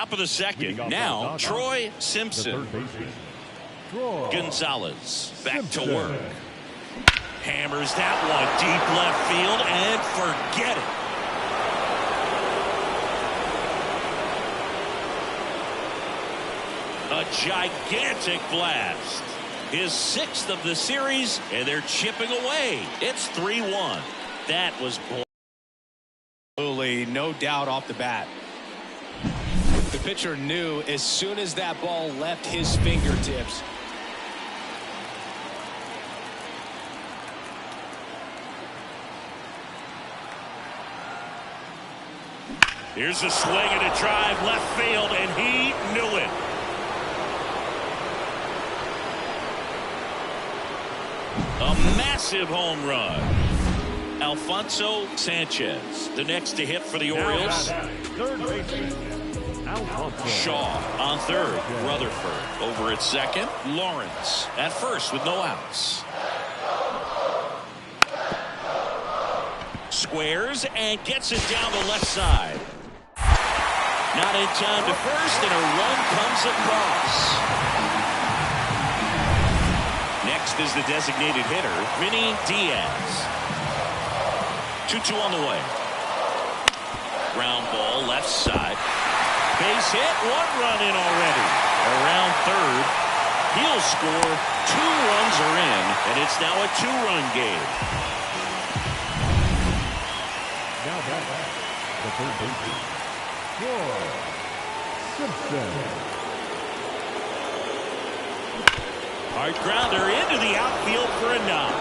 Top of the second. Now, Troy Simpson. Gonzalez back to work. Hammers that one deep left field and forget it. A gigantic blast. His 6th of the series, and they're chipping away. It's 3-1. That was absolutely no doubt off the bat. The pitcher knew as soon as that ball left his fingertips. Here's a swing and a drive left field, and he knew it. A massive home run. Alfonso Sanchez, the next to hit for the Orioles. Third baseman, Shaw on third. Rutherford over at second. Lawrence at first with no outs. Squares and gets it down the left side. Not in time to first, and a run comes across. Next is the designated hitter, Vinny Diaz. 2-2 on the way. Ground ball left side. Base hit, 1 run in already. Around third, he'll score. 2 runs are in, and it's now a 2-run game. now back the third baseman, Troy Simpson. Hard grounder into the outfield for a knock.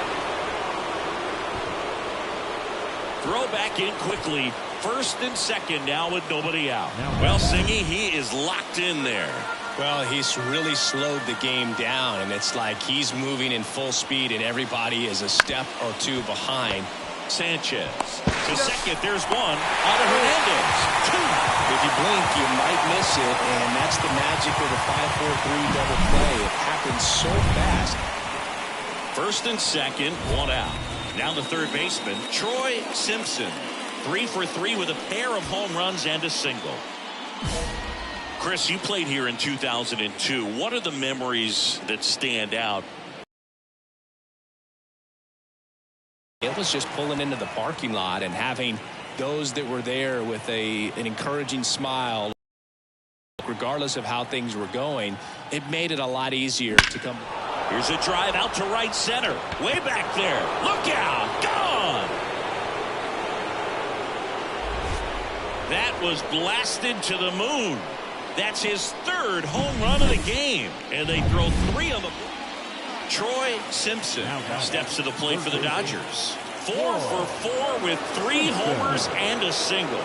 Throw back in quickly. First and second now with nobody out. Well, Singy, he is locked in there. Well, he's really slowed the game down, and it's like he's moving in full speed, and everybody is a step or 2 behind. Sanchez to second. There's one. On to Hernandez. 2. If you blink, you might miss it, and that's the magic of the 5-4-3 double play. It happens so fast. First and second, 1 out. Now the third baseman, Troy Simpson. 3 for 3 with a pair of home runs and a single. Chris, you played here in 2002. What are the memories that stand out? It was just pulling into the parking lot and having those that were there with an encouraging smile. Regardless of how things were going, it made it a lot easier to come. Here's a drive out to right center. Way back there. Look out. Gone. That was blasted to the moon. That's his 3rd home run of the game. And they throw 3 on the board. Troy Simpson steps to the plate for the Dodgers. 4 for 4 with 3 homers and a single.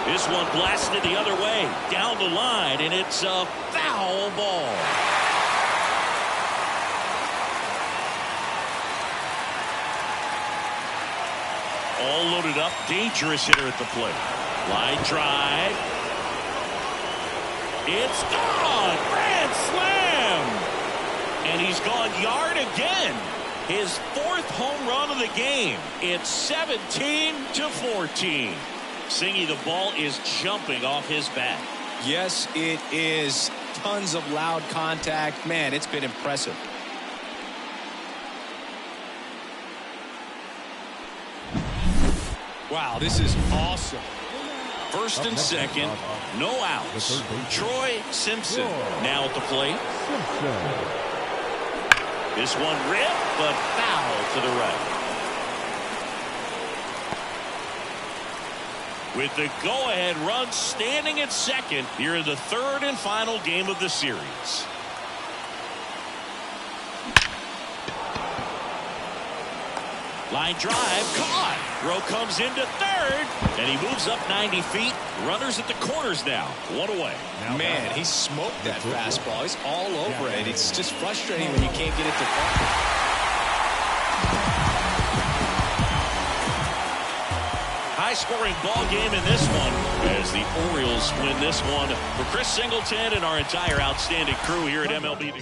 This one blasted the other way down the line, and it's a foul ball. All loaded up, dangerous hitter at the plate. Line drive. It's gone. Grand slam. And he's gone yard again. His 4th home run of the game. It's 17-14. Singy, the ball is jumping off his bat. Yes, it is. Tons of loud contact. Man, it's been impressive. Wow, this is awesome. First and second, no outs. Troy Simpson now at the plate. This one ripped, but foul to the right. With the go-ahead run standing at second here in the 3rd and final game of the series. Line drive, caught. Throw comes into 3rd, and he moves up 90 feet. Runners at the corners now. 1 away. Man, he smoked that fastball. He's all over it. It's just frustrating when you can't get it to fall. High-scoring ball game in this one as the Orioles win this one. For Chris Singleton and our entire outstanding crew here at MLB.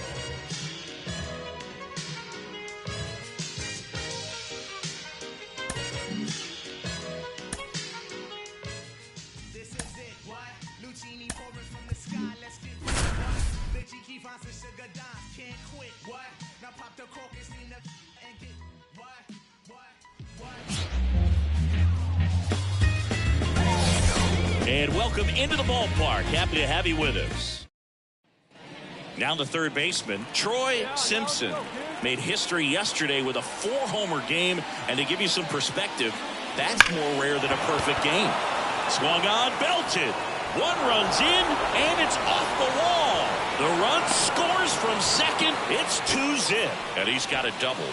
This is it, what? Lucini And welcome into the ballpark. Happy to have you with us. Now the third baseman, Troy Simpson, made history yesterday with a 4-homer game. And to give you some perspective, that's more rare than a perfect game. Swung on, belted. One runs in, and it's off the wall. The run scores from second. It's 2-zip, and he's got a double.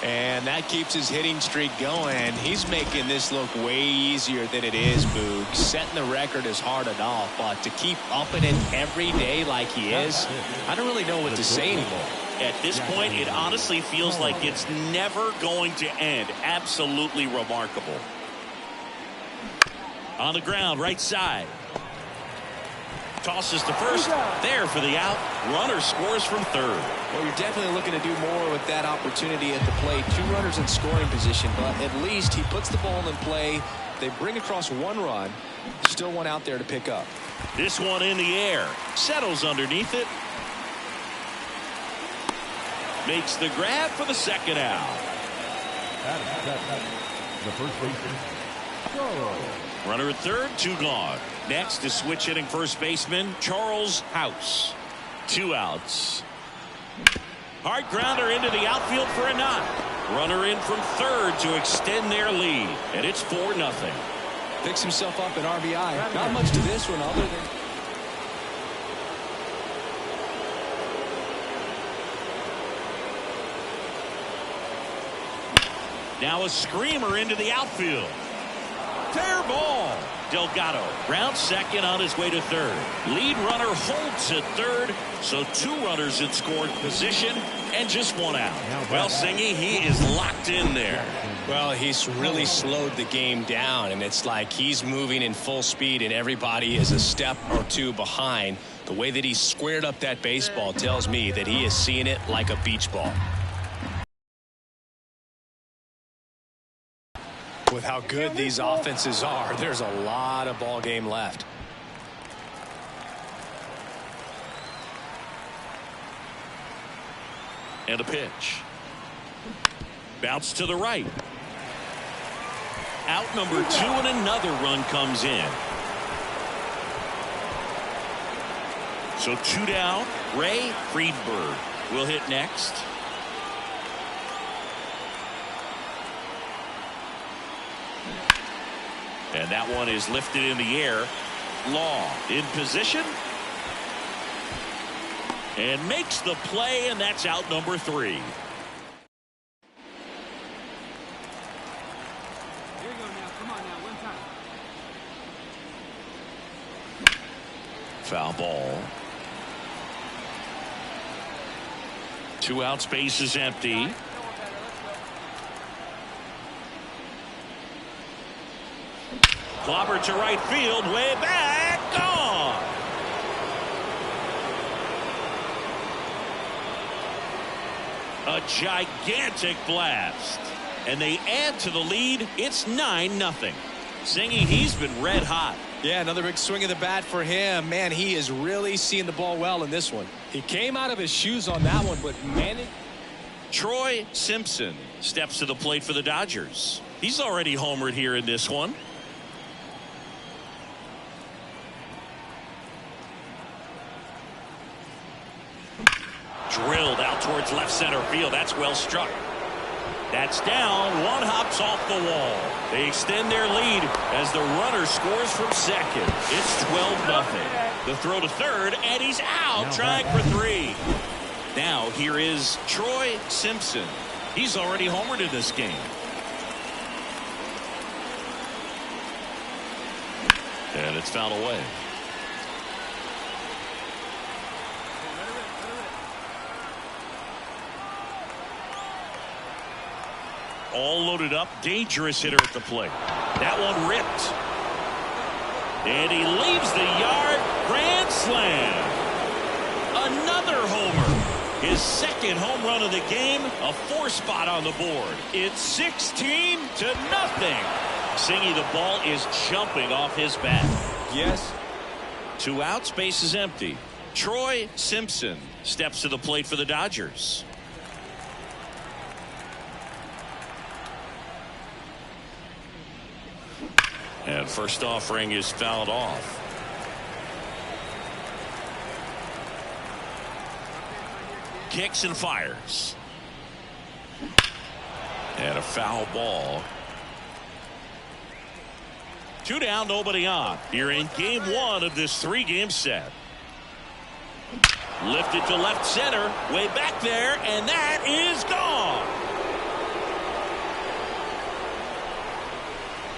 And that keeps his hitting streak going. He's making this look way easier than it is, Boog. Setting the record is hard enough, but to keep upping it every day like he is, I don't really know what to say anymore. At this point, it honestly feels like it's never going to end. Absolutely remarkable. On the ground, right side. Tosses to first, there for the out. Runner scores from third. Well, you're definitely looking to do more with that opportunity at the plate. 2 runners in scoring position, but at least he puts the ball in play. They bring across 1 run. Still one out there to pick up. This one in the air. Settles underneath it. Makes the grab for the second out. The first baseman, Charles. Runner at third, 2 gone. Next is switch hitting first baseman Charles House. 2 outs. Hard grounder into the outfield for a knock. Runner in from third to extend their lead. And it's 4-0. Picks himself up at RBI. Not much to this one other than... Now a screamer into the outfield. Fair ball. Delgado rounds second on his way to third. Lead runner holds at third. So 2 runners in scored position and just 1 out. Well, Singy, he is locked in there. Well, he's really slowed the game down, and it's like he's moving in full speed and everybody is a step or 2 behind. The way that he squared up that baseball tells me that he is seeing it like a beach ball. With how good these offenses are, there's a lot of ball game left. And a pitch. Bounce to the right. Out number 2 and another run comes in. So 2 down. Ray Friedberg will hit next. And that one is lifted in the air. Law in position. And makes the play, and that's out number 3. Here you go now. Come on now. 1 time. Foul ball. 2 out, space is empty. Clobber to right field, way back, gone. A gigantic blast. And they add to the lead. It's 9-0. Singy, he's been red hot. Yeah, another big swing of the bat for him. Man, he is really seeing the ball well in this one. He came out of his shoes on that one, but managed. Troy Simpson steps to the plate for the Dodgers. He's already homered here in this one. Drilled out towards left center field. That's well struck. That's down. 1 hops off the wall. They extend their lead as the runner scores from second. It's 12-0. The throw to third, and he's out, trying for 3. Now here is Troy Simpson. He's already homered in this game. And it's fouled away. All loaded up, dangerous hitter at the plate. That one ripped. And he leaves the yard. Grand slam. Another homer. His second home run of the game. A 4-spot on the board. It's 16-0. Singy, the ball is jumping off his bat. Yes. 2 outs, base is empty. Troy Simpson steps to the plate for the Dodgers. And first offering is fouled off. Kicks and fires. And a foul ball. 2 down, nobody on. You're in game 1 of this 3-game set. Lifted to left center, way back there, and that is gone.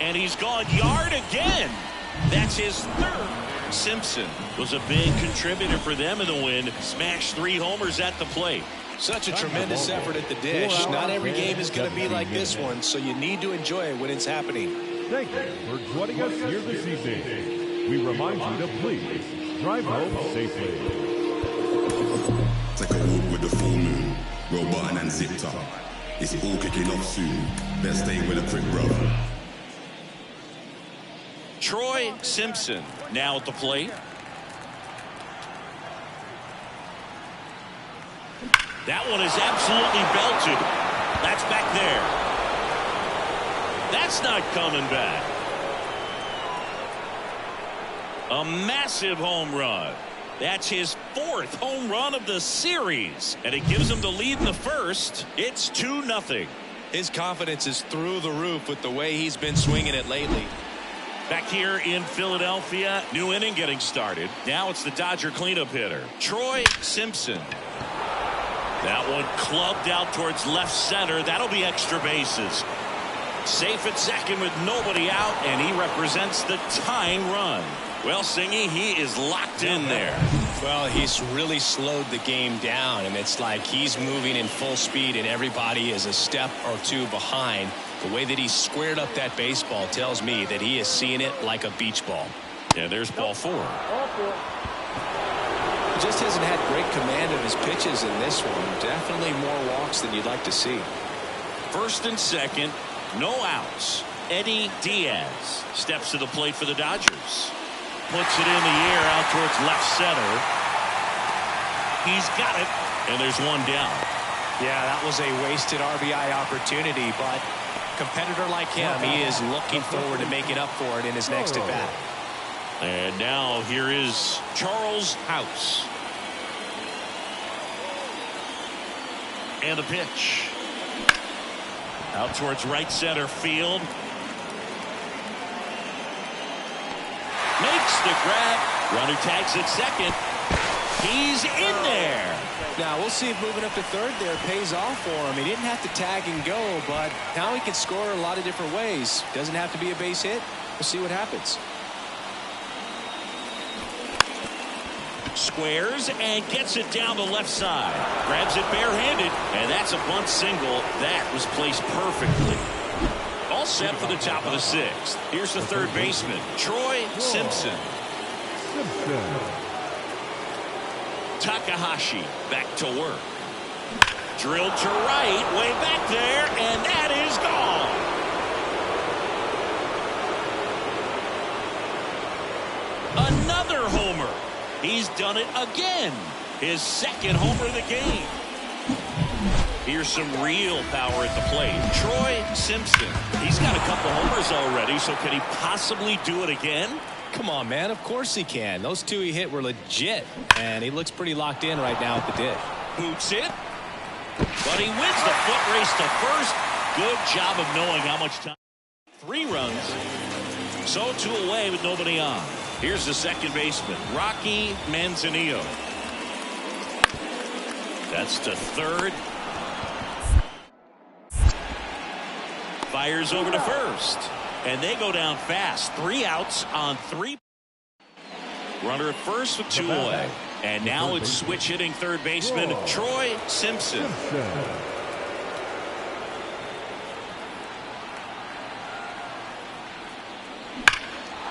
And he's gone yard again. That's his 3rd. Simpson was a big contributor for them in the win. Smashed 3 homers at the plate. Such a tremendous effort at the dish. Not every game is going to be like this one, so you need to enjoy it when it's happening. Thank you for joining us here this evening. We remind you to please drive home safely. Take a walk with the full moon, roll button and zip top. It's all kicking off soon. Better stay with a quick brother. Troy Simpson now at the plate. That one is absolutely belted. That's back there. That's not coming back. A massive home run. That's his 4th home run of the series. And it gives him the lead in the first. It's 2-0. His confidence is through the roof with the way he's been swinging it lately. Back here in Philadelphia, new inning getting started. Now it's the Dodger cleanup hitter, Troy Simpson. That one clubbed out towards left center. That'll be extra bases. Safe at second with nobody out, and he represents the tying run. Well, Singy, he is locked in there. Well, he's really slowed the game down, and it's like he's moving in full speed, and everybody is a step or 2 behind. The way that he squared up that baseball tells me that he is seeing it like a beach ball. And there's ball 4. Just hasn't had great command of his pitches in this one. Definitely more walks than you'd like to see. First and second, no outs. Eddie Diaz steps to the plate for the Dodgers. Puts it in the air out towards left center. He's got it, and there's 1 down. Yeah, that was a wasted RBI opportunity, but competitor like him, he is looking forward to making up for it in his next at bat. And now here is Charles House. And the pitch. Out towards right center field. Makes the grab. Runner tags at second. He's in there. Now we'll see if moving up to third there pays off for him. He didn't have to tag and go, but now he can score a lot of different ways. Doesn't have to be a base hit. We'll see what happens. Squares and gets it down the left side. Grabs it barehanded, and that's a bunt single. That was placed perfectly. All set for the top of the 6th. Here's the 3rd baseman, Troy Simpson. Takahashi back to work. Drilled to right, way back there, and that is gone. Another homer. He's done it again. His 2nd homer of the game. Here's some real power at the plate. Troy Simpson. He's got a couple homers already, so can he possibly do it again? Come on, man. Of course he can. Those 2 he hit were legit, and he looks pretty locked in right now at the dish. Boots it. But he wins the foot race to first. Good job of knowing how much time. 3 runs. So 2 away with nobody on. Here's the 2nd baseman, Rocky Manzanillo. That's to 3rd. Fires over to 1st. And they go down fast. 3 outs on 3. Runner at 1st with 2 away. And now it's switch hitting 3rd baseman, Troy Simpson.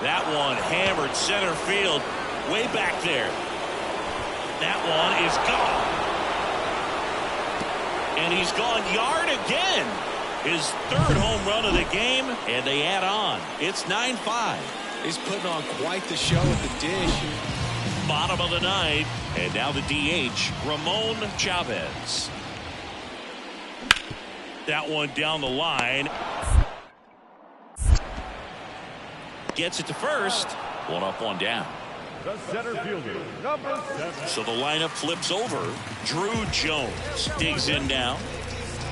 That one hammered center field, way back there. That one is gone. And he's gone yard again. His 3rd home run of the game, and they add on. It's 9-5. He's putting on quite the show at the dish. Bottom of the 9th. And now the DH, Ramon Chavez. That one down the line. Gets it to first. One up, one down. The center fielder, number 7. So the lineup flips over. Drew Jones digs in now.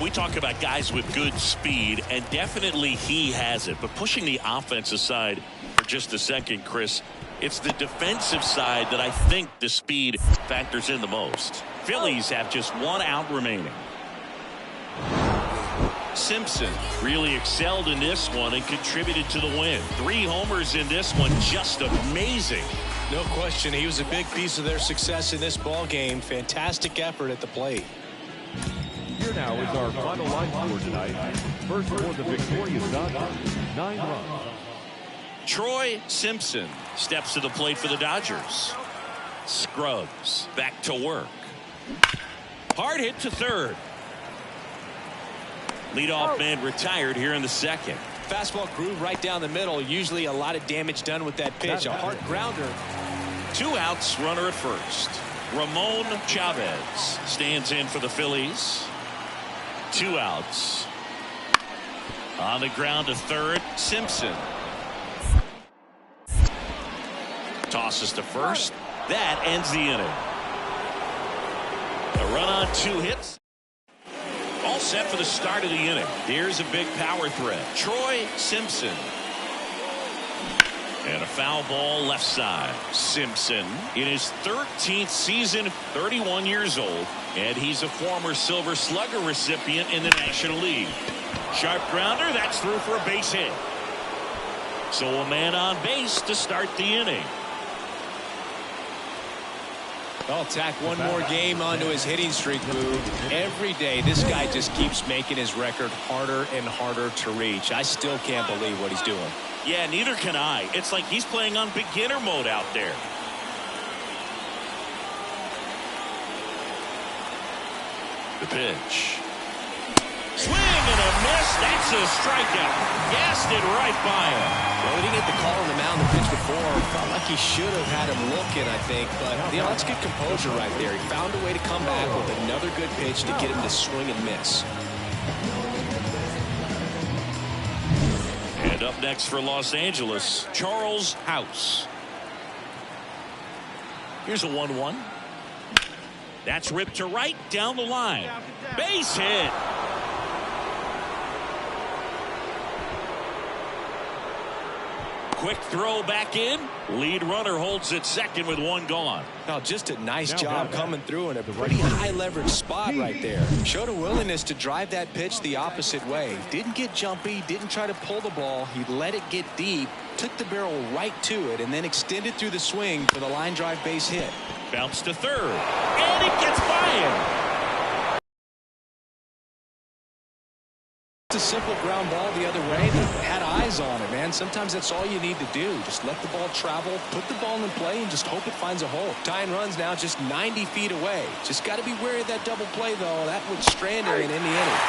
We talk about guys with good speed, and definitely he has it. But pushing the offense aside for just a second, Chris, it's the defensive side that I think the speed factors in the most. Phillies have just one out remaining. Simpson really excelled in this one and contributed to the win. 3 homers in this one, just amazing. No question, he was a big piece of their success in this ball game. Fantastic effort at the plate. Here now is our final line score tonight. First for the victorious Dodgers, 9 runs. Troy Simpson steps to the plate for the Dodgers. Scrubs back to work. Hard hit to third. Leadoff man retired here in the second. Fastball groove right down the middle. Usually a lot of damage done with that pitch. A hard grounder. 2 outs, runner at first. Ramon Chavez stands in for the Phillies. 2 outs. On the ground to third, Simpson. Tosses to first. That ends the inning. A run on 2 hits. All set for the start of the inning. Here's a big power threat. Troy Simpson. And a foul ball left side. Simpson in his 13th season, 31 years old, and he's a former Silver Slugger recipient in the National League. Sharp grounder, that's through for a base hit. So a man on base to start the inning. I'll tack one more game onto his hitting streak move. Every day this guy just keeps making his record harder and harder to reach. I still can't believe what he's doing. Yeah, neither can I. It's like he's playing on beginner mode out there. The pitch. Swing and a miss. That's a strikeout. Gassed it right by him. Well, he didn't get the call on the mound the pitch before. Felt like he should have had him looking, I think. But, that's good composure right there. He found a way to come back with another good pitch to get him to swing and miss. And up next for Los Angeles, Charles House. Here's a 1-1. That's ripped to right down the line. Base hit. Quick throw back in. Lead runner holds at second with 1 gone. Now just a nice job coming through in a pretty high leverage spot right there. Showed a willingness to drive that pitch the opposite way. Didn't get jumpy, didn't try to pull the ball. He let it get deep, took the barrel right to it, and then extended through the swing for the line drive base hit. Bounce to third, and it gets by him. It's a simple ground ball the other way, but had eyes on it, man. Sometimes that's all you need to do. Just let the ball travel, put the ball in play, and just hope it finds a hole. Tying runs now just 90 feet away. Just got to be wary of that double play, though. That would strand him in the inning.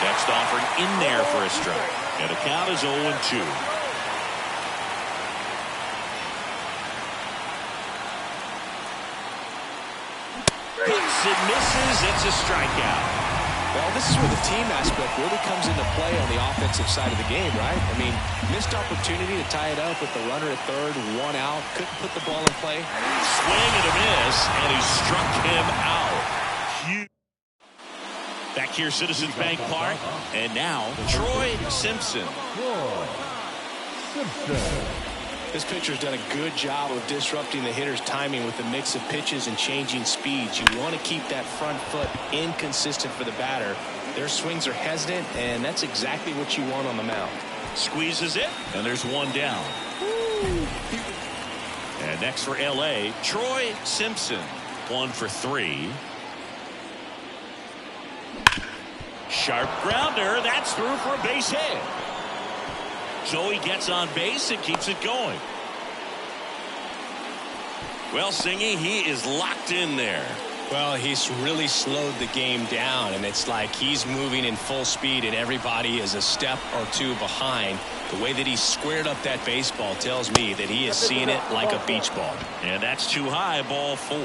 Next offering in there for a strike. And the count is 0-2. Hits and misses. It's a strikeout. Well, this is where the team aspect really comes into play on the offensive side of the game, right? I mean, missed opportunity to tie it up with the runner at third, 1 out, couldn't put the ball in play. Swing and a miss, and he struck him out. Huge. Back here, Citizens Bank Park, and now Troy Simpson. This pitcher's done a good job of disrupting the hitter's timing with the mix of pitches and changing speeds. You want to keep that front foot inconsistent for the batter. Their swings are hesitant, and that's exactly what you want on the mound. Squeezes it, and there's 1 down. And next for L.A., Troy Simpson. 1 for 3. Sharp grounder. That's through for a base hit. So he gets on base and keeps it going. Well, Singy, he is locked in there. Well, he's really slowed the game down, and it's like he's moving in full speed, and everybody is a step or 2 behind. The way that he squared up that baseball tells me that he is seeing it like a beach ball. And that's too high, ball 4.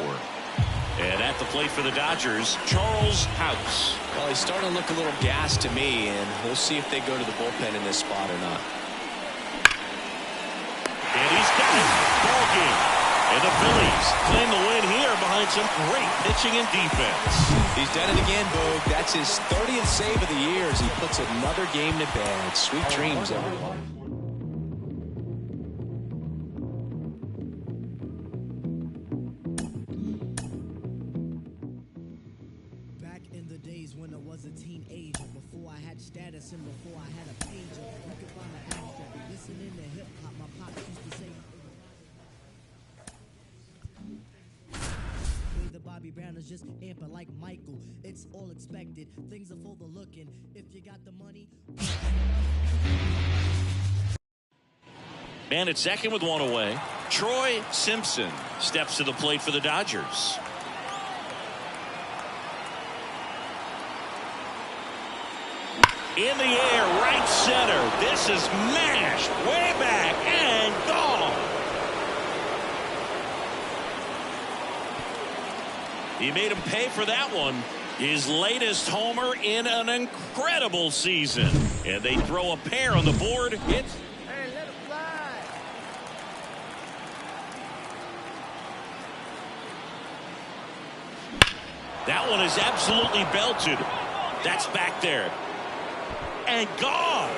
And at the plate for the Dodgers, Charles House. Well, he's starting to look a little gassed to me, and we'll see if they go to the bullpen in this spot or not. And he's got it. Ball game. And the Phillies claim the win here behind some great pitching and defense. He's done it again, Boog. That's his 30th save of the year as he puts another game to bed. Sweet dreams, everyone. Back in the days when I was a teenager, before I had status and before I had a pager, you could find an abstract, listening to hip hop. My pops used to say, the Bobby Brown is just amping like Michael. It's all expected. Things are for the looking. If you got the money. Man at second with one away. Troy Simpson steps to the plate for the Dodgers. In the air, right center. This is mashed way back and gone. He made him pay for that one. His latest homer in an incredible season. And they throw a pair on the board. It's Hey, let it fly. that one is absolutely belted. That's back there. And gone.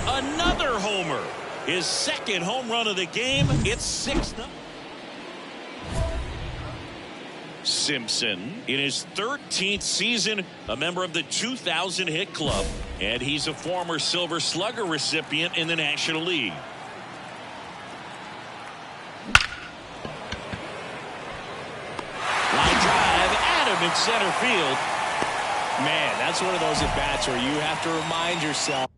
Another homer. His second home run of the game. It's 6-0. Simpson in his 13th season, a member of the 2000 hit club, and he's a former Silver Slugger recipient in the National League. Line drive, Adam in center field. Man, that's one of those at-bats where you have to remind yourself.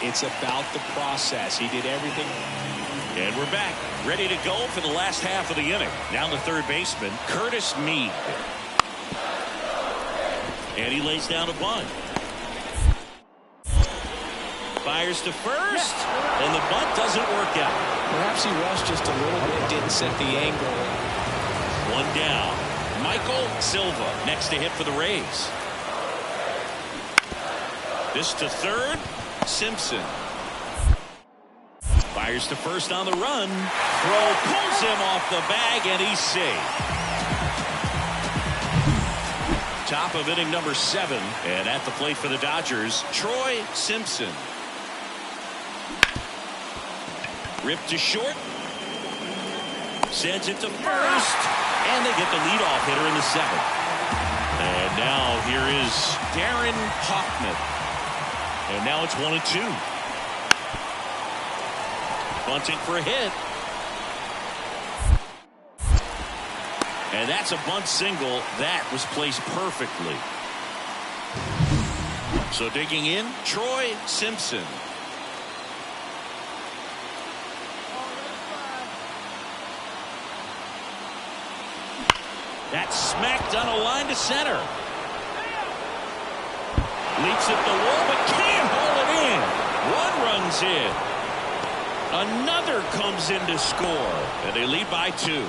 It's about the process. He did everything. And we're back, ready to go for the last half of the inning. Now the third baseman, Curtis Mead. And he lays down a bunt. Fires to first, and the bunt doesn't work out. Perhaps he rushed just a little bit, didn't set the angle. One down. Michael Silva next to hit for the Rays. This to third. Simpson fires to first on the run. Throw pulls him off the bag, and he's safe. Top of inning number 7, and at the plate for the Dodgers, Troy Simpson. Ripped to short. Sends it to first, and they get the leadoff hitter in the 7th. And now here is Darren Hoffman. And now it's 1-2. Bunting for a hit. And that's a bunt single. That was placed perfectly. So digging in, Troy Simpson. That's smacked on a line to center. Leaps at the wall, but can't haul it in. One runs in. Another comes in to score, and they lead by 2.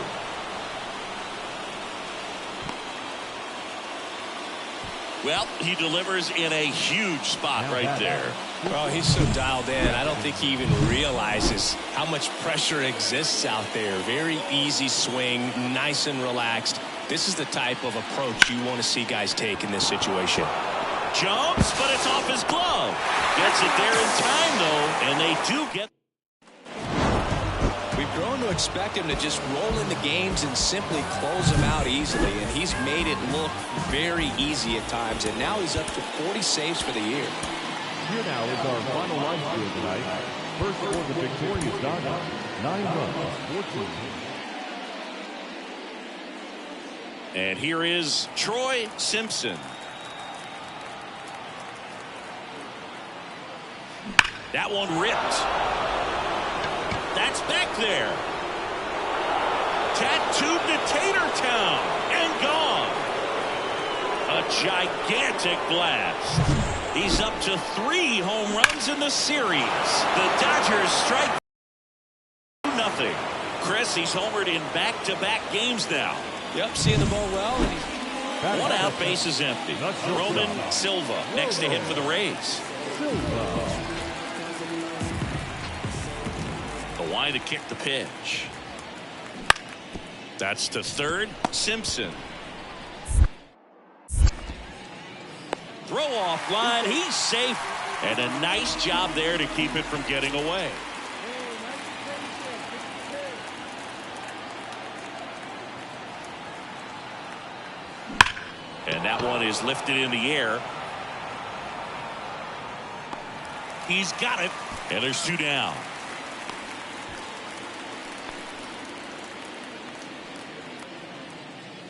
Well, he delivers in a huge spot right there. Well, he's so dialed in. I don't think he even realizes how much pressure exists out there. Very easy swing, nice and relaxed. This is the type of approach you want to see guys take in this situation. Jumps, but it's off his glove. Gets it there in time, though, and they do get. We've grown to expect him to just roll into games and simply close them out easily, and he's made it look very easy at times, and now he's up to 40 saves for the year. Here now is our final line score tonight. First for the victorious Dodgers, 9 runs, 14. And here is Troy Simpson. That one ripped. That's back there. Tattooed to Tatertown and gone. A gigantic blast. He's up to 3 home runs in the series. The Dodgers strike 2-0. Chris, he's homered in back-to-back games now. Yep, seeing the ball well. And one out, base is empty. Roman Silva next to hit for the Rays. The wide to kick the pitch. That's to third. Simpson. Throw off line. He's safe. And a nice job there to keep it from getting away. And that one is lifted in the air. He's got it. And there's 2 down.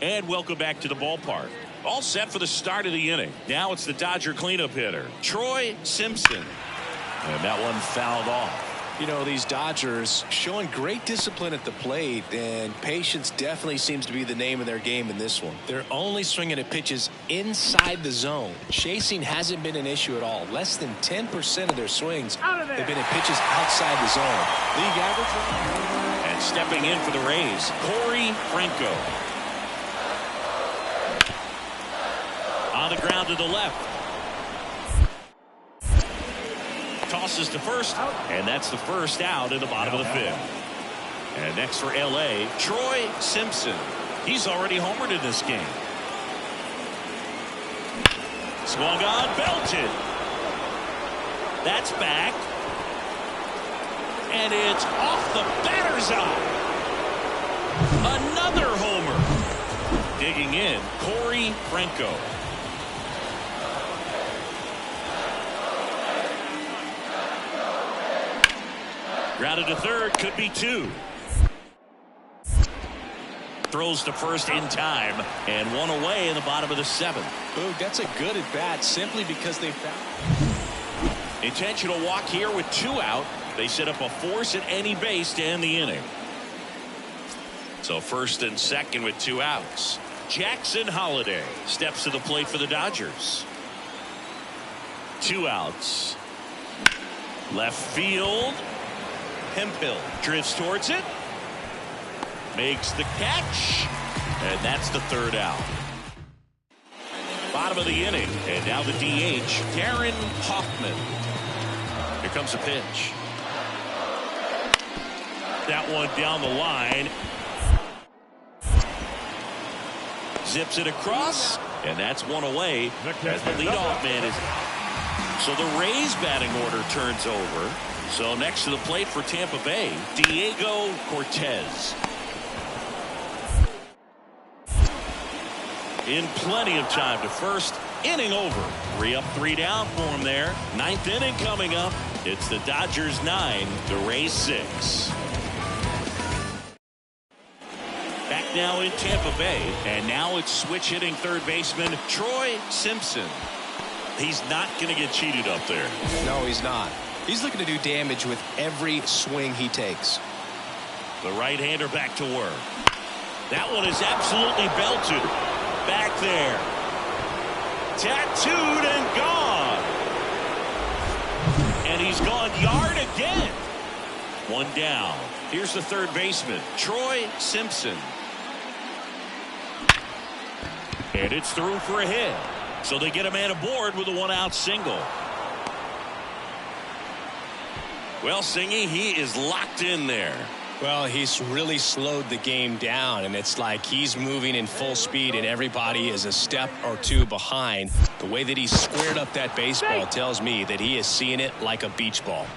And welcome back to the ballpark. All set for the start of the inning. Now it's the Dodger cleanup hitter, Troy Simpson. And that one fouled off. You know, these Dodgers showing great discipline at the plate, and patience definitely seems to be the name of their game in this one. They're only swinging at pitches inside the zone. Chasing hasn't been an issue at all. Less than 10% of their swings have been at pitches outside the zone. League average. And stepping in for the Rays, Corey Franco. On the ground to the left. Tosses to first, and that's the first out in the bottom of the 5th. And next for L.A., Troy Simpson. He's already homered in this game. Swung on, belted. That's back. And it's off the batter's eye. Another homer. Digging in, Corey Franco. Grounded to third, could be 2. Throws to first in time, and 1 away in the bottom of the 7th. Ooh, that's a good at bat simply because they found. Intentional walk here with 2 out. They set up a force at any base to end the inning. So first and second with 2 outs. Jackson Holliday steps to the plate for the Dodgers. 2 outs. Left field. Hemphill drifts towards it. Makes the catch. And that's the 3rd out. Bottom of the inning. And now the DH, Darren Hoffman. Here comes a pitch. That one down the line. Zips it across. And that's 1 away as the leadoff man is out. So the Rays batting order turns over. So next to the plate for Tampa Bay, Diego Cortez. In plenty of time to first. Inning over. 3 up, 3 down for him there. 9th inning coming up. It's the Dodgers 9, the Rays 6. Back now in Tampa Bay, and now it's switch hitting third baseman Troy Simpson. He's not going to get cheated up there. No, he's not. He's looking to do damage with every swing he takes. The right-hander back to work. That one is absolutely belted. Back there. Tattooed and gone. And he's gone yard again. 1 down. Here's the third baseman, Troy Simpson. And it's through for a hit. So they get a man aboard with a 1-out single. Well, Singy, he is locked in there. Well, he's really slowed the game down, and it's like he's moving in full speed and everybody is a step or two behind. The way that he squared up that baseball tells me that he is seeing it like a beach ball.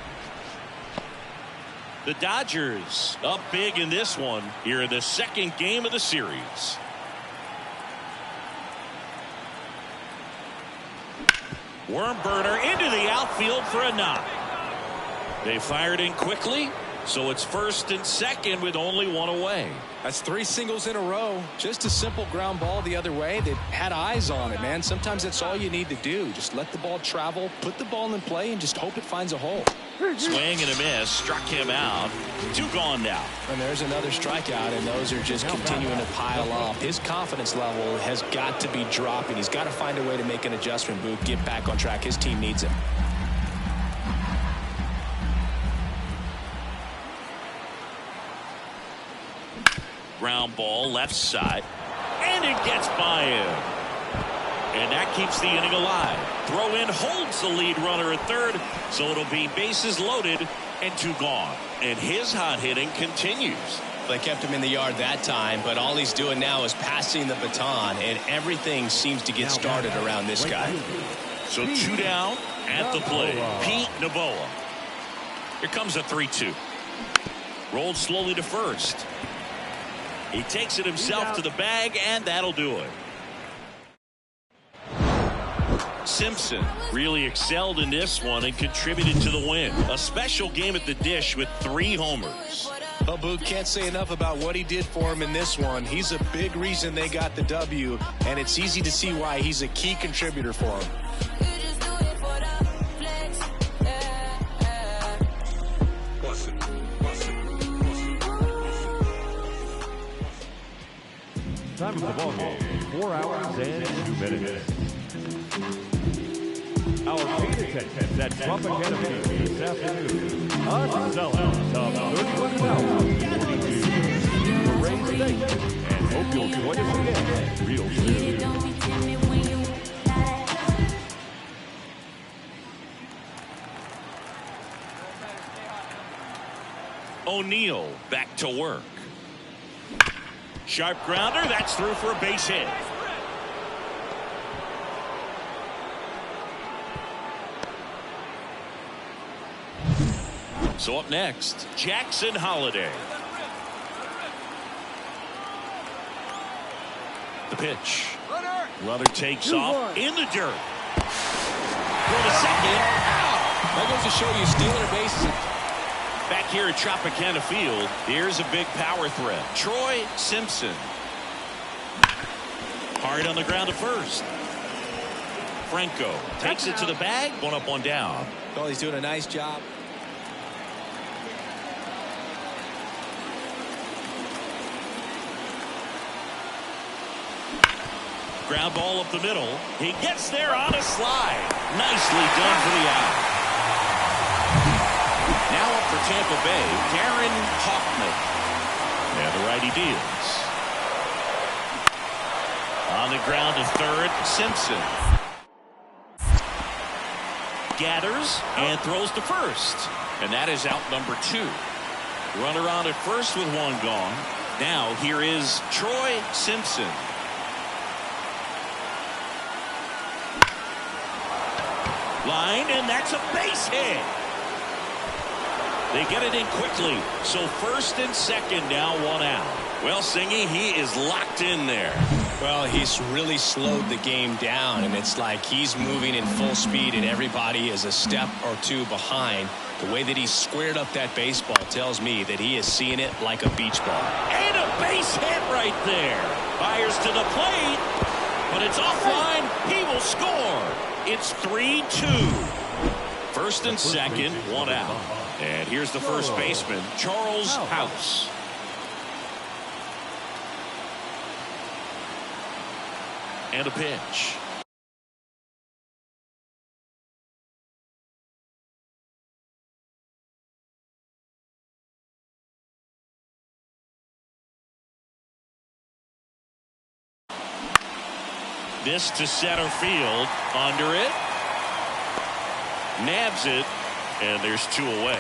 The Dodgers up big in this one here in the second game of the series. Worm burner into the outfield for a knock. They fired in quickly, so it's first and second with only one away. That's 3 singles in a row. Just a simple ground ball the other way. They had eyes on it, man. Sometimes that's all you need to do. Just let the ball travel, put the ball in play, and just hope it finds a hole. Swing and a miss, struck him out. 2 gone now. And there's another strikeout, and those are just continuing to pile up. His confidence level has got to be dropping. He's got to find a way to make an adjustment, Boog, get back on track. His team needs him. Ground ball left side, and it gets by him. And that keeps the inning alive. Throw in holds the lead runner at third, so it'll be bases loaded and 2 gone. And his hot hitting continues. They kept him in the yard that time, but all he's doing now is passing the baton, and everything seems to get started around this guy. So 2 down at the plate. Pete Novoa. Here comes a 3-2. Rolled slowly to first. He takes it himself to the bag, and that'll do it. Simpson really excelled in this one and contributed to the win. A special game at the dish with 3 homers. Well, Boog, can't say enough about what he did for him in this one. He's a big reason they got the W, and it's easy to see why he's a key contributor for him. Time of the ball game, 4 hours and 2 minutes. Our paid attendance at Tropicana Field this afternoon. A sellout of 31,042. Raise thank you and hope you'll join us again real soon. O'Neill back to work. Sharp grounder, that's through for a base hit. So up next, Jackson Holliday. The pitch. Runner takes off in the dirt. For the second. That goes to show you stealing bases. Back here at Tropicana Field, here's a big power threat. Troy Simpson. Hard on the ground to first. Franco takes it to the bag. 1 up, 1 down. Well, he's doing a nice job. Ground ball up the middle. He gets there on a slide. Nicely done for the out. Now up for Tampa Bay, Darren Hoffman. And the righty deals. On the ground to third, Simpson. Gathers and throws to first. And that is out number 2. Runner on at first with 1 gone. Now here is Troy Simpson. Line, and that's a base hit. They get it in quickly. So first and second now, 1 out. Well, Singy, he is locked in there. Well, he's really slowed the game down, and it's like he's moving in full speed and everybody is a step or 2 behind. The way that he squared up that baseball tells me that he is seeing it like a beach ball. And a base hit right there. Fires to the plate, but it's offline. He will score. It's 3-2. First and second, 1 out. And here's the first baseman, Charles House. And a pitch. This to center field. Under it. Nabs it. And there's 2 away.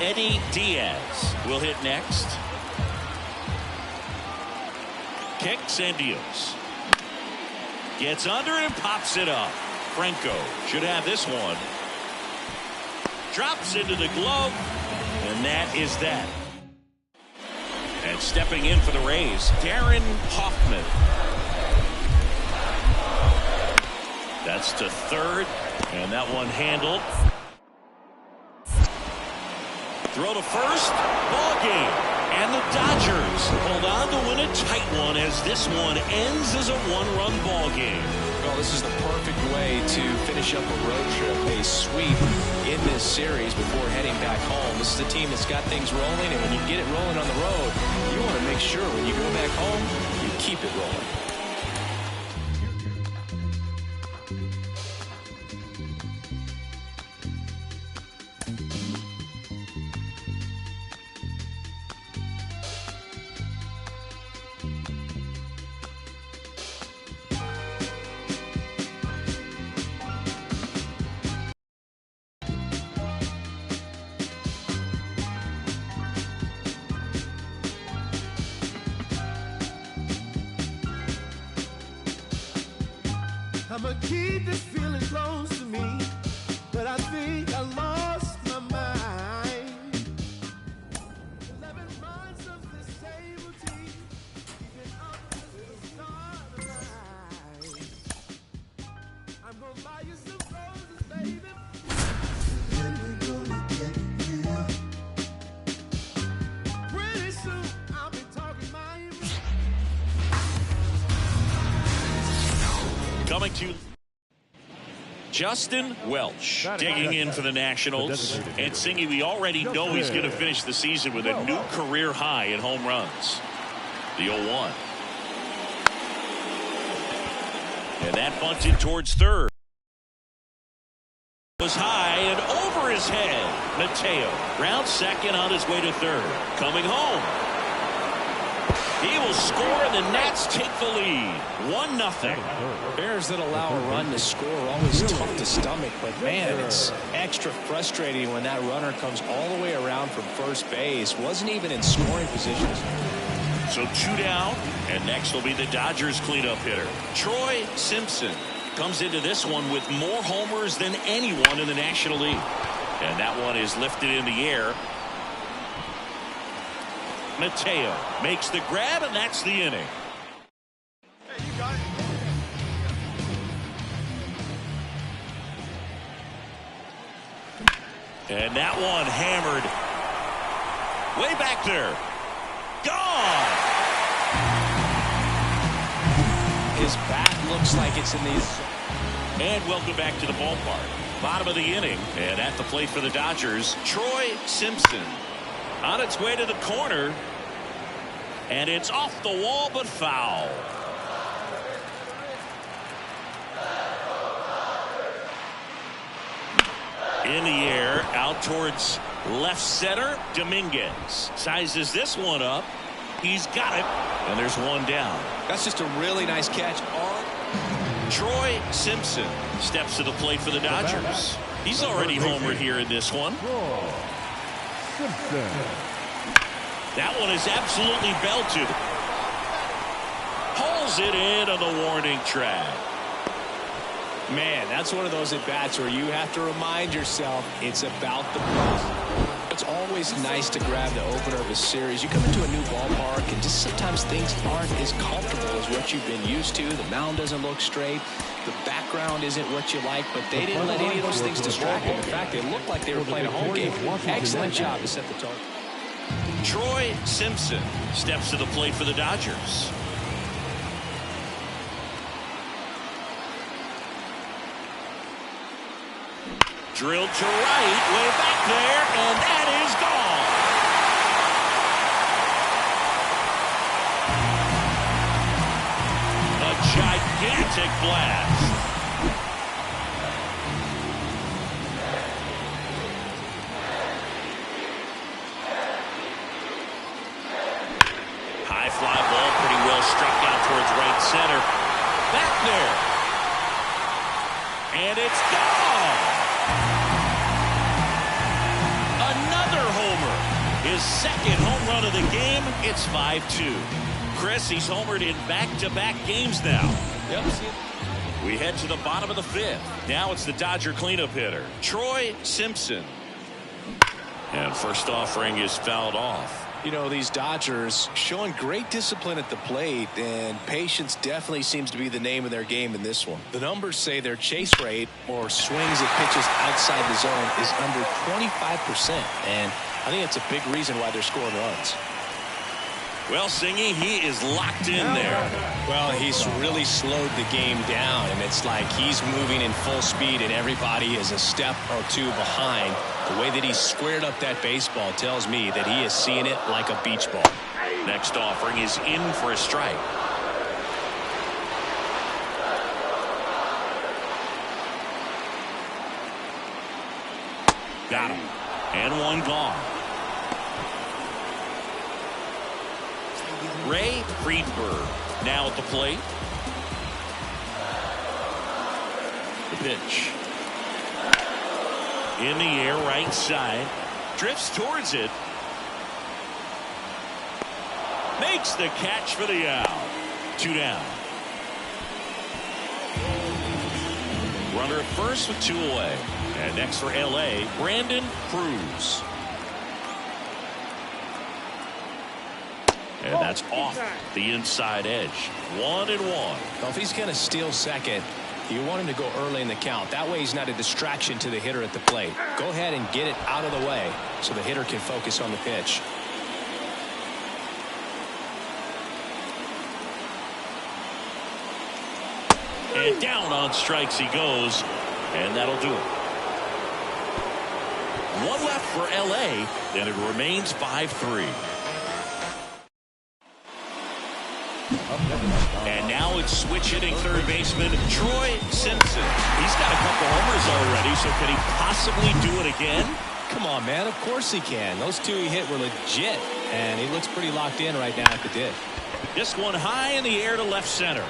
Eddie Diaz will hit next. Kicks and deals. Gets under it and pops it up. Franco should have this one. Drops into the glove, and that is that. And stepping in for the Rays, Darren Hoffman. That's to third, and that one handled. Throw to first, ball game. And the Dodgers hold on to win a tight one as this one ends as a one-run ball game. Well, this is the perfect way to finish up a road trip, a sweep in this series before heading back home. This is a team that's got things rolling, and when you get it rolling on the road, you want to make sure when you go back home, you keep it rolling. I'ma keep this feeling close to me, but I think I lost my mind. 11 months of the same routine, keeping up with the starlight. I'm gonna buy you some roses, baby. When we gonna get here? Pretty soon I'll be talking my Coming to Justin Welch digging in for the Nationals. And Singy, we already know he's going to finish the season with a new career high in home runs. The 0-1. And that bunted towards third. Was high and over his head. Mateo round second on his way to third. Coming home. He will score, and the Nats take the lead. 1-0. Bears that allow a run to score are always tough to stomach, but man, it's extra frustrating when that runner comes all the way around from first base. Wasn't even in scoring positions. So 2 down, and next will be the Dodgers cleanup hitter. Troy Simpson comes into this one with more homers than anyone in the National League. And that one is lifted in the air. Mateo makes the grab, and that's the inning. Hey, you got it. And that one hammered way back there. Gone. His bat looks like it's in the... And welcome back to the ballpark. Bottom of the inning, and at the plate for the Dodgers, Troy Simpson. On its way to the corner, and it's off the wall but foul. In the air, out towards left center. Dominguez sizes this one up. He's got it, and there's one down. That's just a really nice catch. Troy Simpson steps to the plate for the Dodgers. He's already homered here in this one. Simpson. That one is absolutely belted. Pulls it in on the warning track. Man, that's one of those at-bats where you have to remind yourself it's about the process. It's always nice to grab the opener of a series. You come into a new ballpark, and just sometimes things aren't as comfortable as what you've been used to. The mound doesn't look straight. The background isn't what you like, but they didn't let any of those things distract them. In fact, they looked like they were playing a home game. Excellent job to set the tone. Troy Simpson steps to the plate for the Dodgers. Drilled to right, way back there, and that is gone. A gigantic blast. High fly ball, pretty well struck out towards right center. Back there. And it's gone. Another home second home run of the game. It's 5-2. Chris, he's homered in back-to-back games now. Yep. We head to the bottom of the fifth. Now it's the Dodger cleanup hitter, Troy Simpson. And first offering is fouled off. You know, these Dodgers showing great discipline at the plate, and patience definitely seems to be the name of their game in this one. The numbers say their chase rate or swings at pitches outside the zone is under 25%, and I think that's a big reason why they're scoring runs. Well, Singy, he is locked in there. Well, he's really slowed the game down, and it's like he's moving in full speed, and everybody is a step or two behind. The way that he squared up that baseball tells me that he is seeing it like a beach ball. Next offering is in for a strike. Got him. And one gone. Ray Friedberg now at the plate. The pitch. In the air, right side. Drifts towards it. Makes the catch for the out. 2 down. Runner at first with 2 away. And next for L.A., Brandon Cruz. And that's off the inside edge. 1-1. Well, if he's going to steal second, you want him to go early in the count. That way he's not a distraction to the hitter at the plate. Go ahead and get it out of the way so the hitter can focus on the pitch. And down on strikes he goes, and that'll do it. 1 left for L.A., and it remains 5-3. And now it's switch hitting third baseman Troy Simpson. He's got a couple homers already, so could he possibly do it again? Come on, man. Of course he can. Those 2 he hit were legit, and he looks pretty locked in right now if it did. This one high in the air to left center.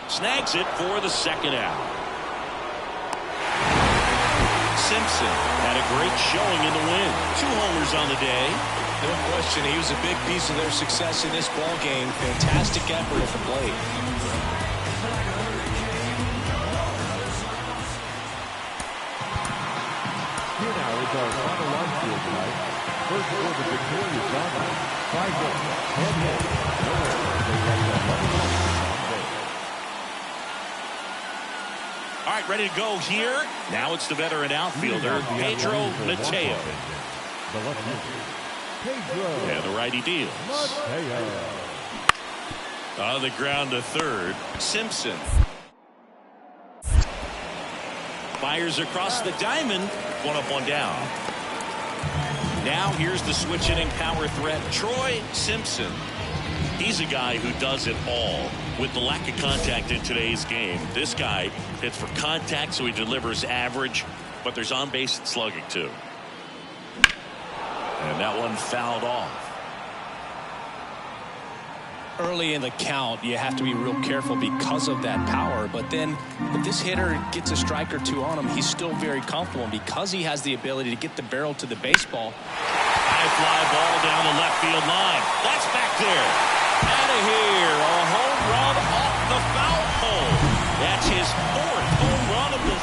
Snags it for the second out. Simpson had a great showing in the win. 2 homers on the day. No question, he was a big piece of their success in this ball game. Fantastic effort at the plate. Here now is our final line field tonight. First for the victorious Dodgers, 5 hits, 10 hits, no errors. They left 11 runs on base. All right, ready to go here. Now it's the veteran outfielder, Pedro Mateo. The left fielder, Pedro. And the righty deals. Mateo. On the ground to third, Simpson. Fires across the diamond. 1 up, 1 down. Now here's the switch hitting power threat, Troy Simpson. He's a guy who does it all. With the lack of contact in today's game, this guy hits for contact, so he delivers average, but there's on base and slugging too. And that one fouled off. Early in the count, you have to be real careful because of that power. But then if this hitter gets a strike or 2 on him, he's still very comfortable. Because he has the ability to get the barrel to the baseball. High fly ball down the left field line. That's back there. Out of here. A home run off the foul pole. That's his 4th home run of the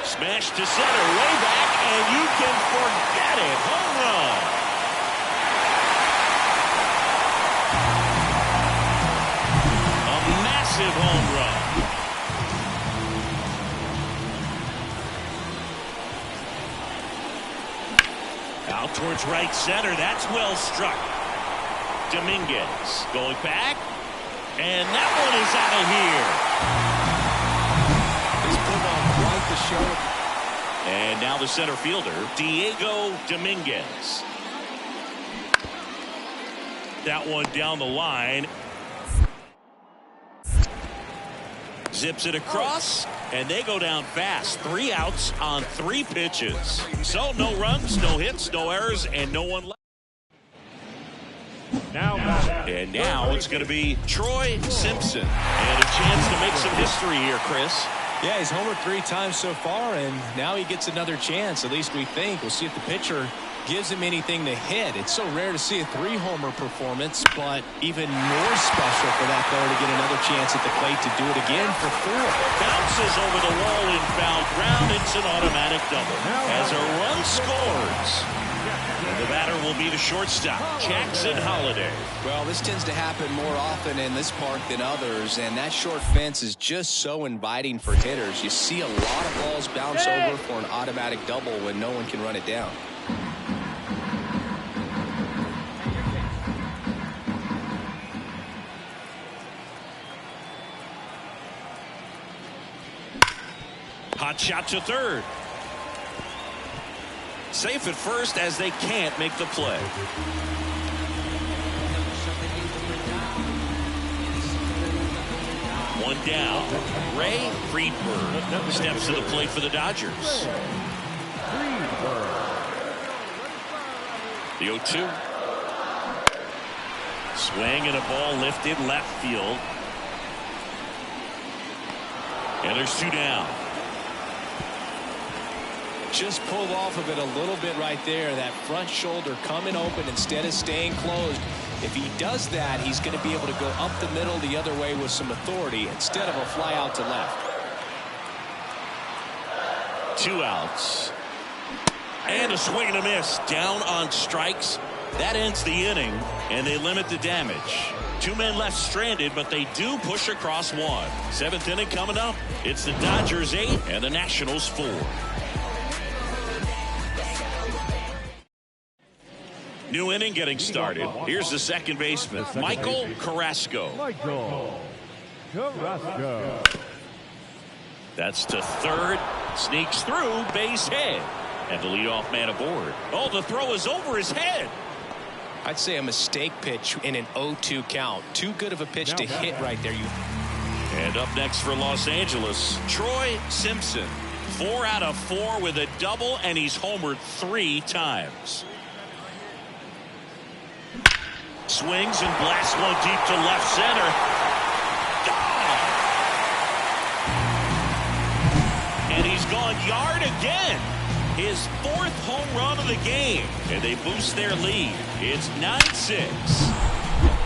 smash to center, way back, and you can forget it. Home run. A massive home run. Out towards right center. That's well struck. Dominguez going back, and that one is out of here. He's put on quite the show. And now the center fielder, Diego Dominguez. That one down the line. Zips it across, and they go down fast. 3 outs on 3 pitches. So no runs, no hits, no errors, and no one left. Now batting. And now it's going to be Troy Simpson. And a chance to make some history here, Chris. Yeah, he's homered 3 times so far, and now he gets another chance, at least we think. We'll see if the pitcher gives him anything to hit. It's so rare to see a 3-homer performance, but even more special for that player to get another chance at the plate to do it again for 4. Bounces over the wall in foul ground. It's an automatic double. As a run scores. And the batter will be the shortstop, Jackson Holliday. Well, this tends to happen more often in this park than others, and that short fence is just so inviting for hitters. You see a lot of balls bounce over for an automatic double when no one can run it down. Hot shot to third. Safe at first as they can't make the play. One down. Ray Friedberg steps to the plate for the Dodgers. The 0-2. Swing and a ball lifted left field. And there's 2 down. Just pulled off of it a little bit right there. That front shoulder coming open instead of staying closed. If he does that, he's going to be able to go up the middle the other way with some authority instead of a fly out to left. 2 outs. And a swing and a miss. Down on strikes. That ends the inning, and they limit the damage. 2 men left stranded, but they do push across 1. 7th inning coming up. It's the Dodgers 8 and the Nationals 4. New inning getting started. Here's the second baseman, Michael Carrasco. Michael Carrasco. That's to third. Sneaks through, base hit. And the leadoff man aboard. Oh, the throw is over his head. I'd say a mistake pitch in an 0-2 count. Too good of a pitch to hit right there. And up next for Los Angeles, Troy Simpson. 4 out of 4 with a double, and he's homered 3 times. Swings and blasts one deep to left center. Gone! And he's gone yard again. His 4th home run of the game. And they boost their lead. It's 9-6.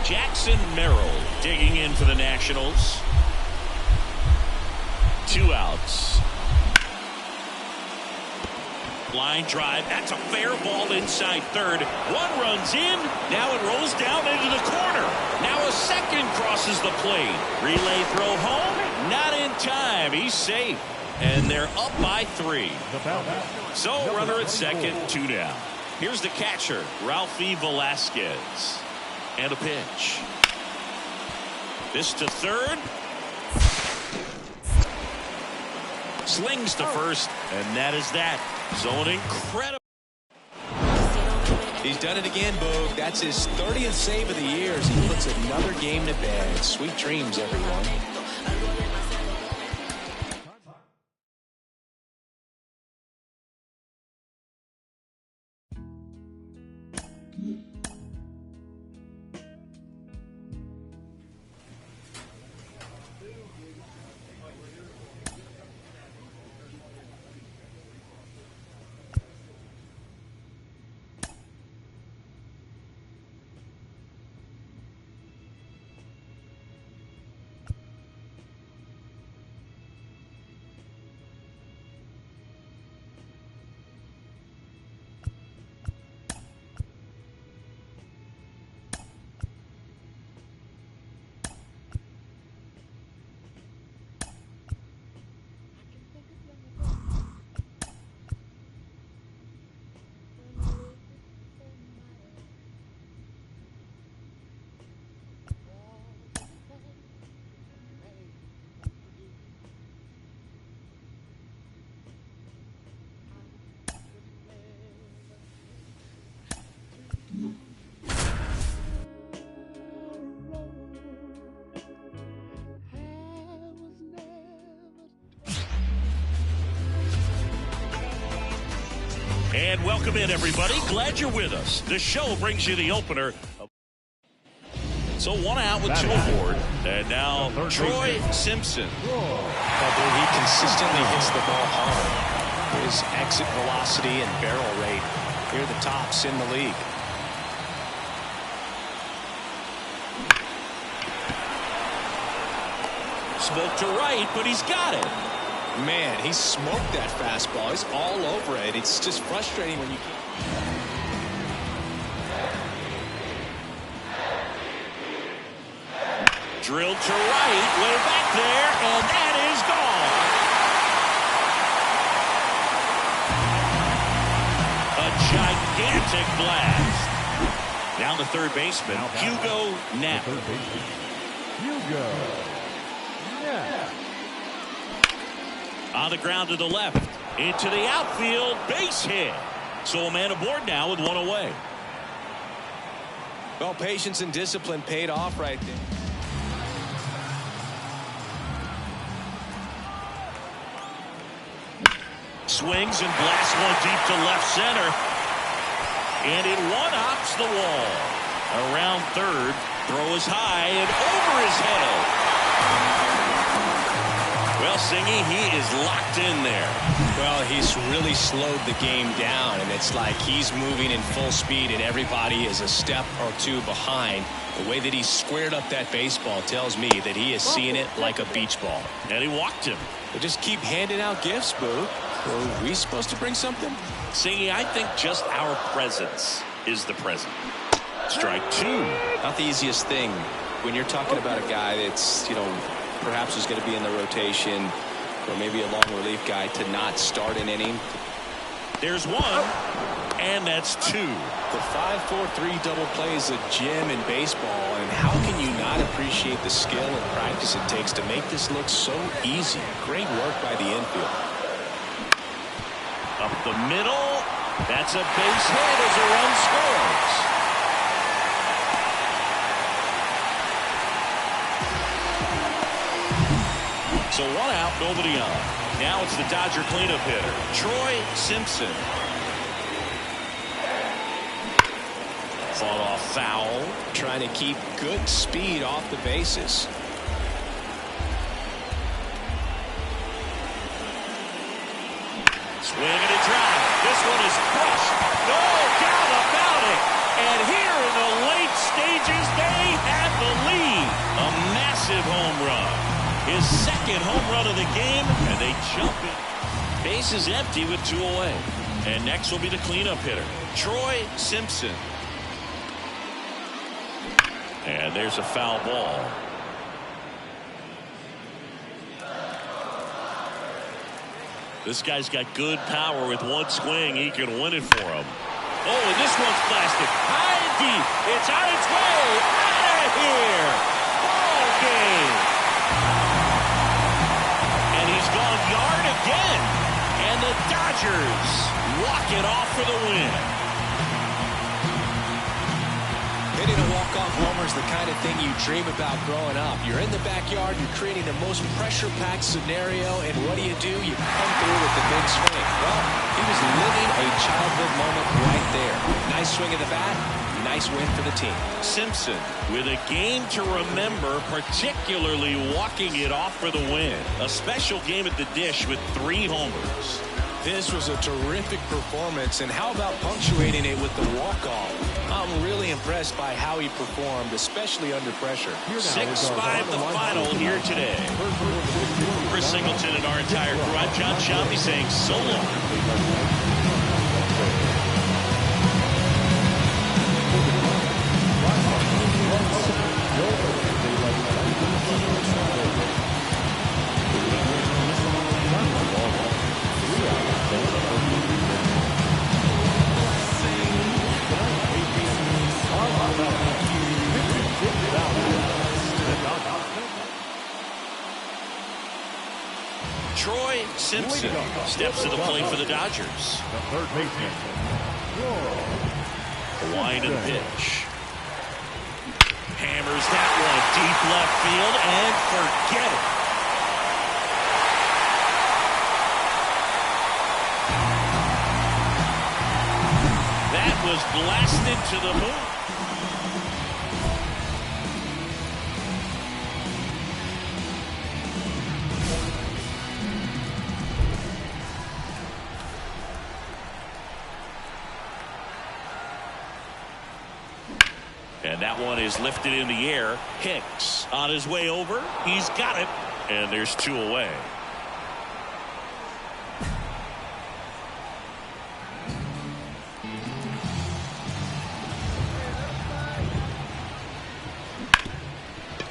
Jackson Merrill digging in for the Nationals. 2 outs. Line drive. That's a fair ball inside third. 1 runs in. Now it rolls down into the corner. Now a second crosses the plate. Relay throw home. Not in time. He's safe. And they're up by 3. So runner at second, 2 down. Here's the catcher, Ralphie Velasquez. And a pitch. This to third. Slings to first. And that is that. So an incredible. He's done it again, Boog. That's his 30th save of the year as he puts another game to bed. Sweet dreams, everyone. And welcome in, everybody. Glad you're with us. The show brings you the opener. So 1 out with 2 aboard. And now Troy Simpson. He consistently hits the ball hard. His exit velocity and barrel rate, here are the tops in the league. Spoke to right, but he's got it. Man, he smoked that fastball. He's all over it. It's just frustrating when you can't. Drilled to right, way back there, and that is gone. A gigantic blast. Down the third baseman, Hugo Knapp. Hugo Knapp. On the ground to the left, into the outfield, base hit. So a man aboard now with 1 away. Well, patience and discipline paid off right there. Swings and blasts one deep to left center. And it one-hops the wall. Around third, throw is high and over his head. Well, Singy, he is locked in there. Well, he's really slowed the game down, and it's like he's moving in full speed and everybody is a step or 2 behind. The way that he squared up that baseball tells me that he is seeing it like a beach ball. And he walked him. They just keep handing out gifts, Boo. Were we supposed to bring something? Singy, I think just our presence is the present. Strike 2. Not the easiest thing when you're talking about a guy that's, perhaps is going to be in the rotation or maybe a long relief guy to not start an inning. There's 1, and that's 2. The 5-4-3 double play is a gem in baseball, and how can you not appreciate the skill and practice it takes to make this look so easy? Great work by the infield. Up the middle, that's a base hit as a run scores. So 1 out, nobody on. Now it's the Dodger cleanup hitter, Troy Simpson. Fought off foul. Trying to keep good speed off the bases. Swing and a drive. This one is crushed. No doubt about it. And here in the late stages, they have the lead. A massive home run. His 2nd home run of the game, and they jump it. Base is empty with 2 away. And next will be the cleanup hitter, Troy Simpson. And there's a foul ball. This guy's got good power. With 1 swing, he can win it for him. Oh, and this one's blasted high and deep. It's on its way. Out of here. Ball game. And he's gone yard again. And the Dodgers walk it off for the win. Hitting a walk-off homer is the kind of thing you dream about growing up. You're in the backyard, you're creating the most pressure-packed scenario, and what do? You come through with the big swing. Well, he was living a childhood moment right there. Nice swing of the bat, nice win for the team. Simpson with a game to remember, particularly walking it off for the win. A special game at the dish with 3 homers. This was a terrific performance, and how about punctuating it with the walk-off? I'm really impressed by how he performed, especially under pressure. 6-5 the final here today. Chris Singleton and our entire crew, I'm John Shelby saying so long. Troy Simpson steps to the plate for the Dodgers. The third baseman. Line and pitch. Hammers that one deep left field and forget it. That was blasted to the moon. And that one is lifted in the air. Hicks on his way over. He's got it. And there's 2 away.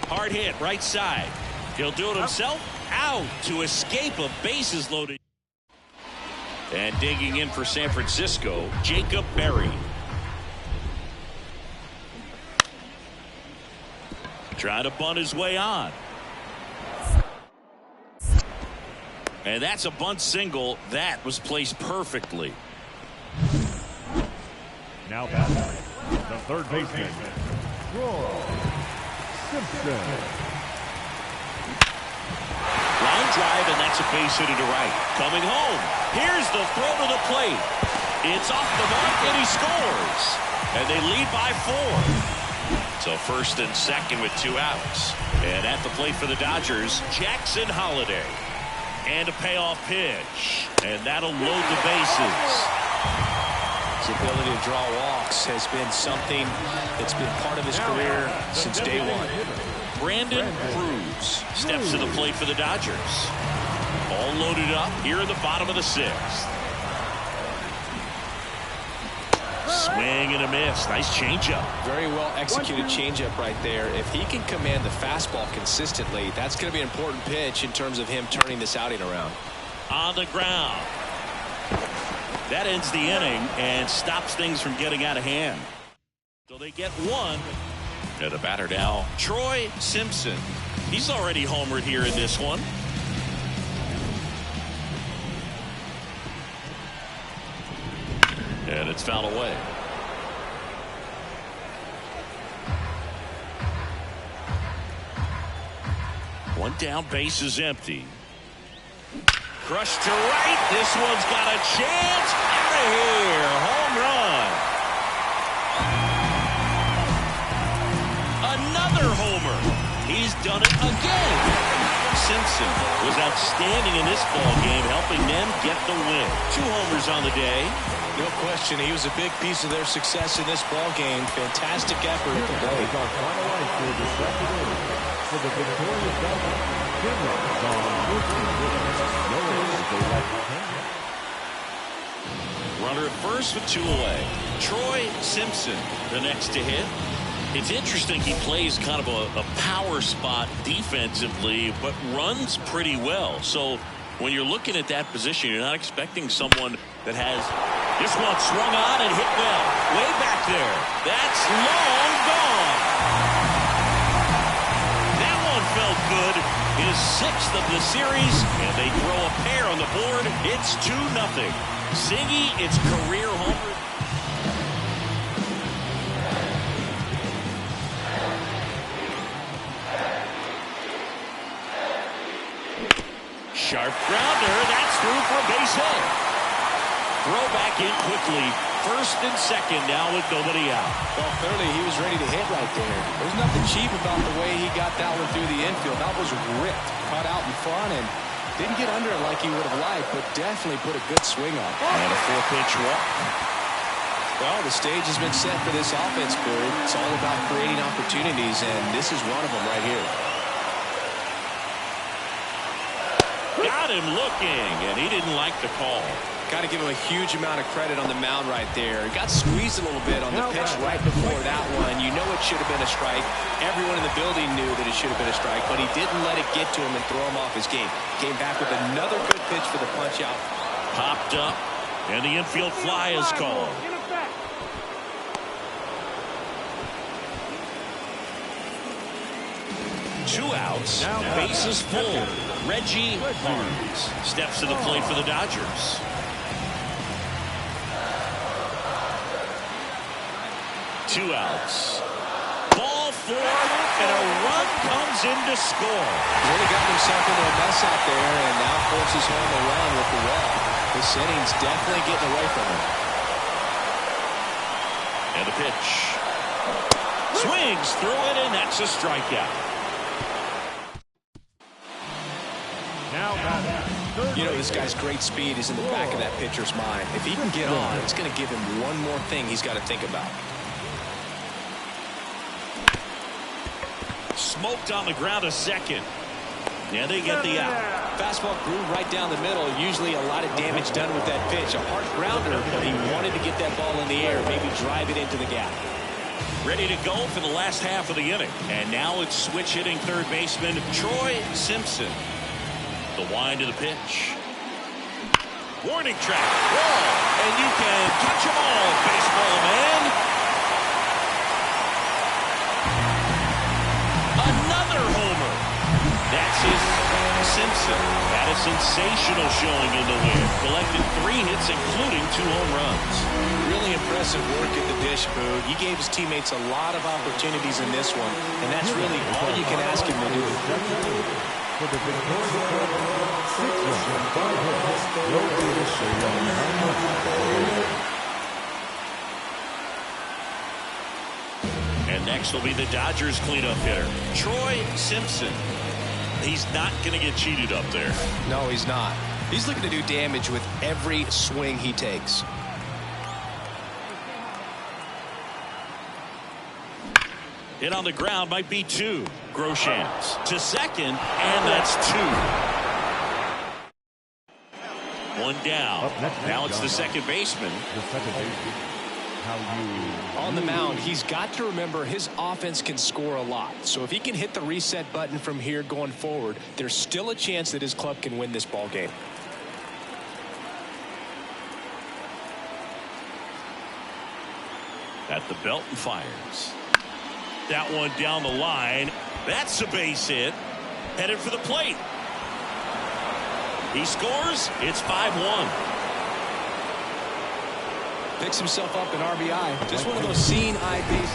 Hard hit right side. He'll do it himself. Out to escape a bases loaded. And digging in for San Francisco, Jacob Berry. Trying to bunt his way on. And that's a bunt single. That was placed perfectly. Now batting, the third baseman, Roy Simpson. Line drive, and that's a base hit to right. Coming home. Here's the throw to the plate. It's off the mark, and he scores. And they lead by 4. So first and second with 2 outs. And at the plate for the Dodgers, Jackson Holliday. And a payoff pitch. And that'll load the bases. His ability to draw walks has been something that's been part of his career since day one. Brandon Cruz steps to the plate for the Dodgers. All loaded up here in the bottom of the 6th. Swing and a miss. Nice changeup. Very well executed changeup right there. If he can command the fastball consistently, that's going to be an important pitch in terms of him turning this outing around. On the ground. That ends the inning and stops things from getting out of hand. So they get 1. And the batter now, Troy Simpson. He's already homered here in this one. And it's fouled away. One down, base is empty. Crushed to right. This one's got a chance. Out of here. Home run. Another homer. He's done it again. Simpson was outstanding in this ball game, helping them get the win. 2 homers on the day. No question, he was a big piece of their success in this ball game. Fantastic effort at the plate. On final line for the second inning for the victorious Dodgers. Henry on Runner at first with 2 away. Troy Simpson, the next to hit. It's interesting he plays kind of a power spot defensively, but runs pretty well. So when you're looking at that position, you're not expecting someone that has this one swung on and hit well. Way back there. That's long gone. That one felt good. His 6th of the series, and they throw a pair on the board. It's 2-0. Siggy, it's career homer. Sharp grounder. That's through for a base hit. Throw back in quickly. First and second now with nobody out. Well, clearly he was ready to hit right there. There's nothing cheap about the way he got that one through the infield. That was ripped. Caught out in front and didn't get under it like he would have liked, but definitely put a good swing on it. And a 4-pitch walk. Well, the stage has been set for this offense, Bird. It's all about creating opportunities, and this is one of them right here. Got him looking, and he didn't like the call. Got to give him a huge amount of credit on the mound right there. He got squeezed a little bit on the pitch right before that one. You know it should have been a strike. Everyone in the building knew that it should have been a strike, but he didn't let it get to him and throw him off his game. Came back with another good pitch for the punch out. Popped up, and the infield fly is called. Two outs, bases full. Reggie Barnes steps to the plate for the Dodgers. Two outs. Ball fourth, and a run comes in to score. Really got himself into a mess out there, and now forces home a run with the walk. This inning's definitely getting away from him. And the pitch. Swings through it, and that's a strikeout. You know, this guy's great speed is in the back of that pitcher's mind. If he can get on, it's going to give him one more thing he's got to think about. Smoked on the ground a second. Yeah, they get the out. Fastball grew right down the middle. Usually a lot of damage done with that pitch. A hard grounder, but he wanted to get that ball in the air, maybe drive it into the gap. Ready to go for the last half of the inning. And now it's switch hitting third baseman Troy Simpson. The wind of the pitch. Warning track. Wall. And you can touch them all, baseball man. Another homer. That's his Simpson. Had a sensational showing in the win. Collected 3 hits, including 2 home runs. Really impressive work at the dish, Boog. He gave his teammates a lot of opportunities in this one, and that's really all you can ask him to do. For the victorious Cubs, 6 runs, 5 hits, no errors, and next will be the Dodgers cleanup hitter, Troy Simpson. He's not going to get cheated up there. No, he's not. He's looking to do damage with every swing he takes. Hit on the ground might be 2. Groshans to second, and that's 2. 1 down. Now it's the second baseman. The second baseman. On the mound, he's got to remember his offense can score a lot. So if he can hit the reset button from here going forward, there's still a chance that his club can win this ball game. At the belt and fires. That one down the line. That's a base hit. Headed for the plate. He scores. It's 5-1. Picks himself up an RBI. Just one of those seeing eye bases.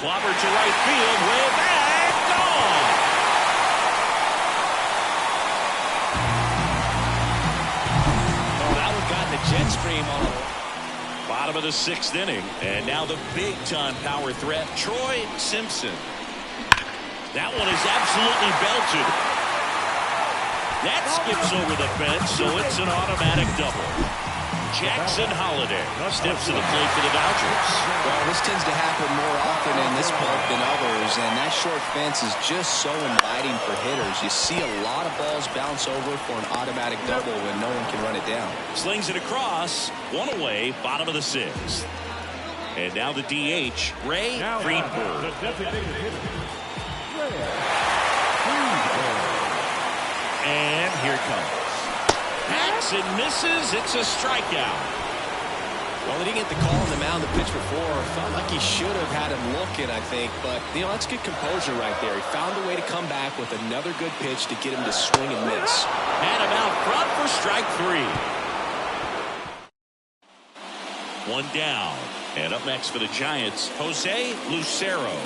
Clobber to right field. Way back. Gone. Oh, that one got the jet stream on him. Bottom of the 6th inning. And now the big-time power threat, Troy Simpson. That one is absolutely belted. That skips over the fence, so it's an automatic double. Jackson Holliday steps to the plate for the Dodgers. Well, this tends to happen more often in this park than others, and that short fence is just so inviting for hitters. You see a lot of balls bounce over for an automatic double when no one can run it down. Slings it across, 1 away, bottom of the 6th. And now the DH, Ray Friedberg. And here comes. Hacks and misses. It's a strikeout. Well, he didn't get the call on the mound the pitch before. Felt like he should have had him looking, I think. But, that's good composure right there. He found a way to come back with another good pitch to get him to swing and miss. Had him out front for strike 3. 1 down. And up next for the Giants, Jose Lucero.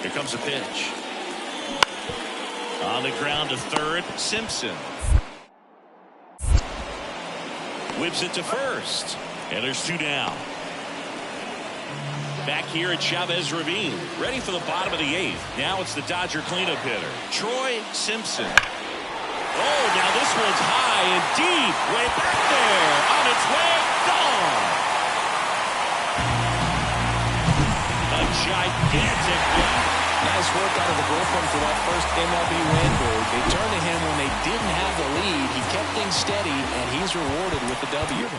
Here comes the pitch. On the ground to third, Simpson. Whips it to first. And there's 2 down. Back here at Chavez Ravine. Ready for the bottom of the 8th. Now it's the Dodger cleanup hitter, Troy Simpson. Oh, now this one's high and deep. Way back there. On its way. Gone. A gigantic block. Nice work out of the bullpen for that first MLB win. They turned to him when they didn't have the lead. He kept things steady, and he's rewarded with the W.